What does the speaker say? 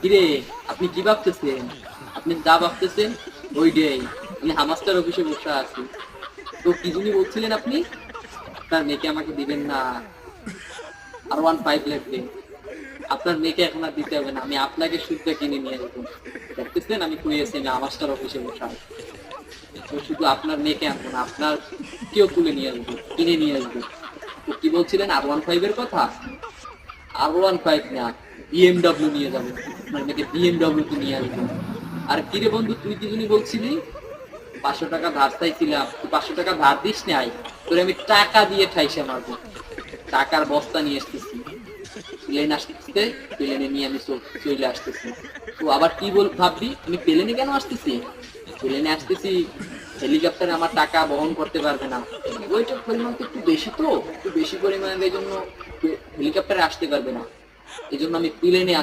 কিরে, আপনি কি ভাবতেছেন? আপনি যা ভাবতেছেন ওইটাই। আমি হামাস্টার অফিসে বসে আছি। তো কি যিনি বলছিলেন আপনি? আপনার মেয়েকে আমাকে দিবেন না, R15 লাগবে। আপনার মেয়েকে এখন আর দিতে হবে না, আমি আপনাকে শুদ্ধ কিনে নিয়ে আসবো। দেখতেছেন আমি কই আছি, আমি হামাস্টার অফিসে বসে আছি। তো শুধু আপনার মেয়েকে আনবো না, আপনার কেউ তুলে নিয়ে আসবো, কিনে নিয়ে আসবো। তো কি বলছিলেন R15 এর কথা? R15 না, BMW নিয়ে যাবো। আপনার মেয়েকে BMW তে নিয়ে আসবো। আর কিরে বন্ধু, তুই কি যিনি বলছিলি 500 টাকা ধার চাইছিলাম, তুই 500 টাকা ধার দিস নাই, তোরে আমি টাকা দিয়ে ঠাইসে মারবো। টাকার বস্তা নিয়ে আসতেছি, প্লেন আসতেছে, প্লেনে নিয়ে আমি চলে আসতেছি। তো আবার কি ভাববি আমি প্লেনে কেন আসতেছি? প্লেনে আসতেছি, হেলিকপ্টারে আমার টাকা বহন করতে পারবে না, ওইটার পরিমাণ তো একটু বেশি, তো একটু বেশি পরিমাণের, এই জন্য হেলিকপ্টারে আসতে পারবে না, এই জন্য আমি প্লেনে